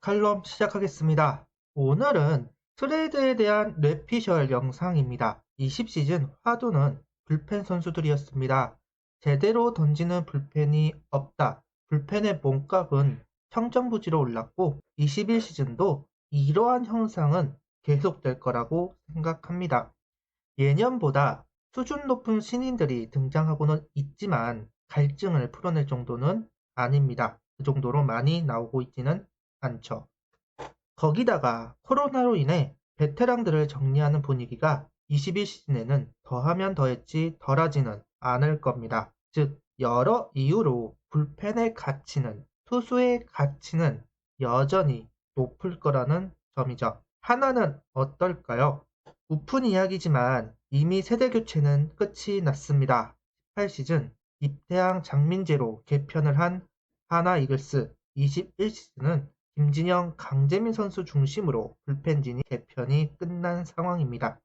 칼럼 시작하겠습니다. 오늘은 트레이드에 대한 뇌피셜 영상입니다. 20시즌 화두는 불펜 선수들이었습니다. 제대로 던지는 불펜이 없다. 불펜의 몸값은 청정부지로 올랐고 21시즌도 이러한 형상은 계속될 거라고 생각합니다. 예년보다 수준 높은 신인들이 등장하고는 있지만 갈증을 풀어낼 정도는 아닙니다. 그 정도로 많이 나오고 있지는 않죠. 거기다가 코로나로 인해 베테랑들을 정리하는 분위기가 21시즌에는 더하면 더했지 덜하지는 않을 겁니다. 즉 여러 이유로 불펜의 가치는 투수의 가치는 여전히 높을 거라는 점이죠. 하나는 어떨까요? 우픈 이야기지만 이미 세대교체는 끝이 났습니다. 18시즌 입대항 장민재로 개편을 한 하나 이글스 21시즌은 김진영, 강재민 선수 중심으로 불펜진이 개편이 끝난 상황입니다.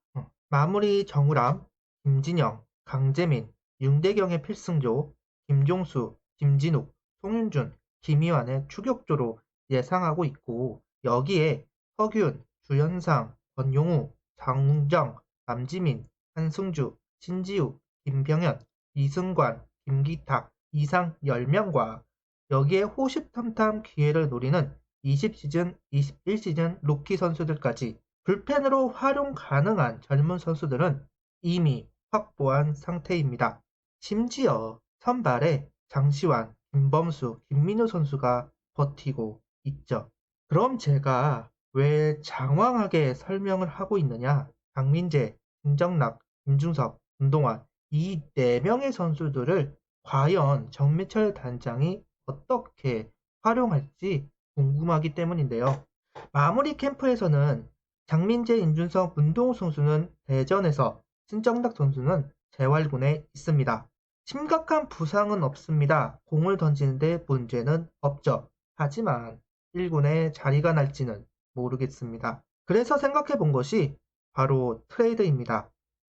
마무리 정우람, 김진영, 강재민, 윤대경의 필승조, 김종수, 김진욱, 송윤준, 김희환의 추격조로 예상하고 있고 여기에 서균, 주현상, 권용우, 장웅정, 남지민, 한승주, 신지우, 김병현, 이승관, 김기탁, 이상 10명과 여기에 호시탐탐 기회를 노리는 20시즌, 21시즌 루키 선수들까지 불펜으로 활용 가능한 젊은 선수들은 이미 확보한 상태입니다. 심지어 선발에 장시환, 김범수, 김민우 선수가 버티고 있죠. 그럼 제가 왜 장황하게 설명을 하고 있느냐? 강민재, 김정락, 김중섭, 운동환 이 4명의 선수들을 과연 정미철 단장이 어떻게 활용할지 궁금하기 때문인데요. 마무리 캠프에서는 장민재, 임준석, 문동우 선수는 대전에서, 신정락 선수는 재활군에 있습니다. 심각한 부상은 없습니다. 공을 던지는데 문제는 없죠. 하지만 1군에 자리가 날지는 모르겠습니다. 그래서 생각해 본 것이 바로 트레이드입니다.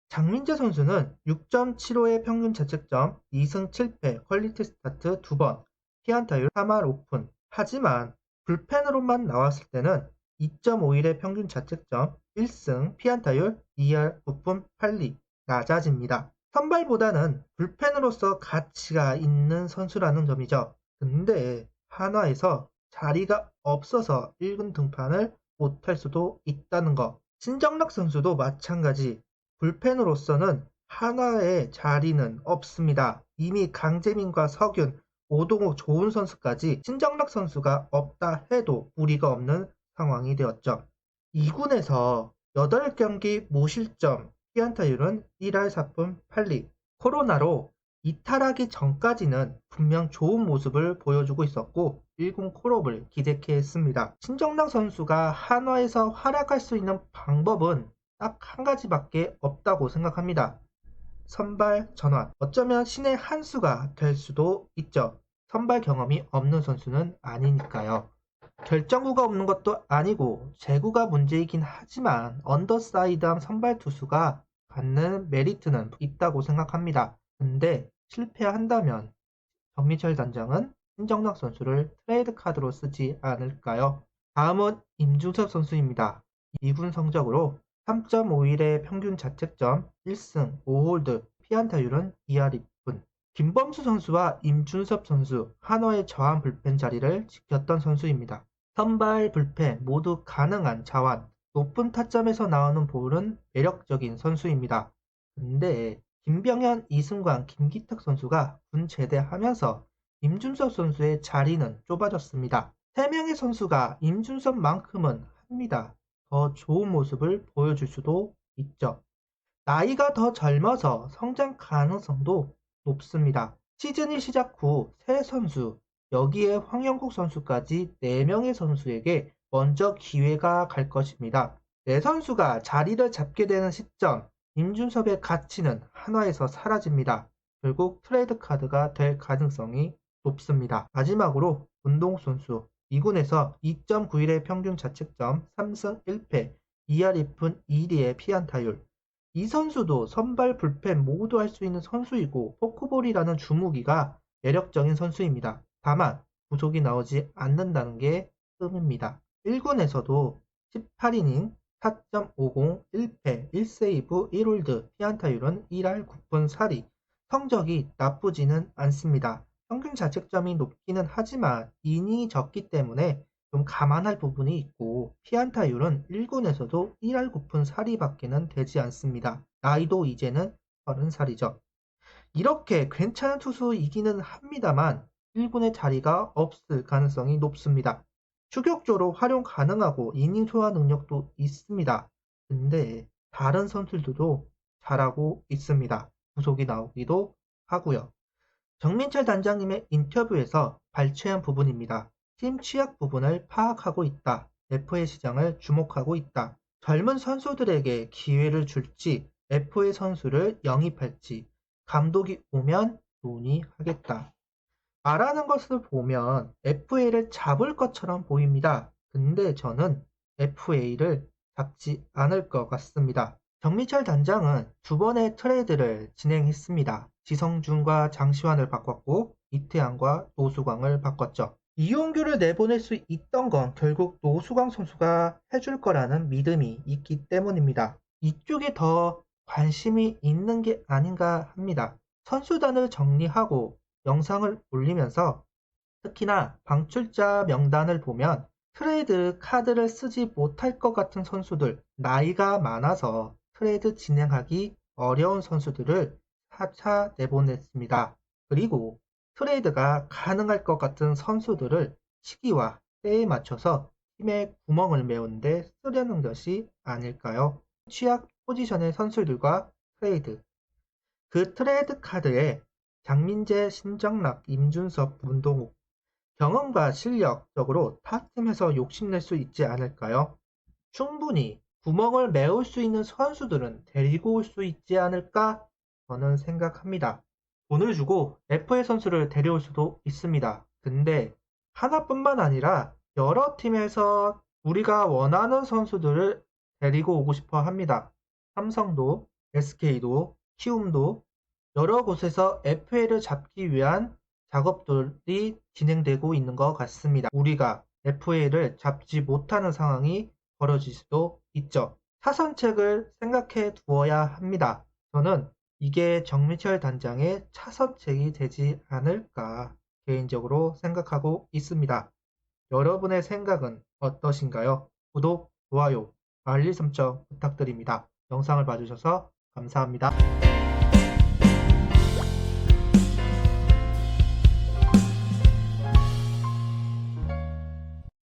장민재 선수는 6.75의 평균 자책점, 2승 7패, 퀄리티 스타트 2번, 피안타율 3할 오픈. 하지만 불펜으로만 나왔을 때는 2.51의 평균 자책점, 1승, 피안타율 2할 9푼 8리 낮아집니다. 선발보다는 불펜으로서 가치가 있는 선수라는 점이죠. 근데 한화에서 자리가 없어서 1군 등판을 못할 수도 있다는 거. 신정락 선수도 마찬가지. 불펜으로서는 한화의 자리는 없습니다. 이미 강재민과 석윤, 오동욱 좋은 선수까지 신정락 선수가 없다 해도 무리가 없는 상황이 되었죠. 2군에서 8경기 무실점, 피안타율은 1할 4푼 8리. 코로나로 이탈하기 전까지는 분명 좋은 모습을 보여주고 있었고 1군 콜업을 기대케 했습니다. 신정락 선수가 한화에서 활약할 수 있는 방법은 딱 한 가지밖에 없다고 생각합니다. 선발 전환. 어쩌면 신의 한 수가 될 수도 있죠. 선발 경험이 없는 선수는 아니니까요. 결정구가 없는 것도 아니고 제구가 문제이긴 하지만 언더사이드한 선발 투수가 갖는 메리트는 있다고 생각합니다. 근데 실패한다면 정미철 단장은 신정락 선수를 트레이드 카드로 쓰지 않을까요? 다음은 임중섭 선수입니다. 2군 성적으로 3.51의 평균 자책점, 1승 5홀드, 피안타율은 2할 2푼. 김범수 선수와 임준섭 선수, 한화의 저한 불펜 자리를 지켰던 선수입니다. 선발, 불펜 모두 가능한 자완, 높은 타점에서 나오는 볼은 매력적인 선수입니다. 근데 김병현, 이승관, 김기탁 선수가 군 제대하면서 임준섭 선수의 자리는 좁아졌습니다. 3명의 선수가 임준섭만큼은 합니다. 더 좋은 모습을 보여줄 수도 있죠. 나이가 더 젊어서 성장 가능성도 높습니다. 시즌이 시작 후 새 선수, 여기에 황영국 선수까지 4명의 선수에게 먼저 기회가 갈 것입니다. 네 선수가 자리를 잡게 되는 시점, 임준섭의 가치는 한화에서 사라집니다. 결국 트레이드 카드가 될 가능성이 높습니다. 마지막으로 운동욱 선수, 2군에서 2.91의 평균 자책점, 3승 1패, 2할 2푼 2리의 피안타율. 이 선수도 선발 불펜 모두 할 수 있는 선수이고 포크볼이라는 주무기가 매력적인 선수입니다. 다만 부속이 나오지 않는다는 게 흠입니다. 1군에서도 18이닝 4.50, 1패, 1세이브, 1홀드, 피안타율은 1할 9푼 4리. 성적이 나쁘지는 않습니다. 평균 자책점이 높기는 하지만 이닝이 적기 때문에 좀 감안할 부분이 있고 피안타율은 1군에서도 1할 9푼 4리밖에는 되지 않습니다. 나이도 이제는 30살이죠. 이렇게 괜찮은 투수이기는 합니다만 1군의 자리가 없을 가능성이 높습니다. 추격조로 활용 가능하고 이닝 소화 능력도 있습니다. 근데 다른 선수들도 잘하고 있습니다. 구속이 나오기도 하고요. 정민철 단장님의 인터뷰에서 발췌한 부분입니다. 팀 취약 부분을 파악하고 있다. FA 시장을 주목하고 있다. 젊은 선수들에게 기회를 줄지 FA 선수를 영입할지 감독이 오면 논의하겠다. 말하는 것을 보면 FA를 잡을 것처럼 보입니다. 근데 저는 FA를 잡지 않을 것 같습니다. 정민철 단장은 두 번의 트레이드를 진행했습니다. 지성준과 장시환을 바꿨고 이태양과 노수광을 바꿨죠. 이용규를 내보낼 수 있던 건 결국 노수광 선수가 해줄 거라는 믿음이 있기 때문입니다. 이쪽에 더 관심이 있는 게 아닌가 합니다. 선수단을 정리하고 영상을 올리면서 특히나 방출자 명단을 보면 트레이드 카드를 쓰지 못할 것 같은 선수들, 나이가 많아서 트레이드 진행하기 어려운 선수들을 4차 내보냈습니다. 그리고 트레이드가 가능할 것 같은 선수들을 시기와 때에 맞춰서 팀의 구멍을 메우는데 쓰려는 것이 아닐까요? 취약 포지션의 선수들과 트레이드. 그 트레이드 카드에 장민재, 신정락, 임준섭, 문동욱 경험과 실력적으로 타 팀에서 욕심낼 수 있지 않을까요? 충분히 구멍을 메울 수 있는 선수들은 데리고 올 수 있지 않을까? 저는 생각합니다. 돈을 주고 FA 선수를 데려올 수도 있습니다. 근데 하나뿐만 아니라 여러 팀에서 우리가 원하는 선수들을 데리고 오고 싶어 합니다. 삼성도, SK도, 키움도 여러 곳에서 FA를 잡기 위한 작업들이 진행되고 있는 것 같습니다. 우리가 FA를 잡지 못하는 상황이 벌어질 수도 있죠. 차선책을 생각해 두어야 합니다. 저는 이게 정민철 단장의 차선책이 되지 않을까 개인적으로 생각하고 있습니다. 여러분의 생각은 어떠신가요? 구독, 좋아요, 알림 설정 부탁드립니다. 영상을 봐주셔서 감사합니다.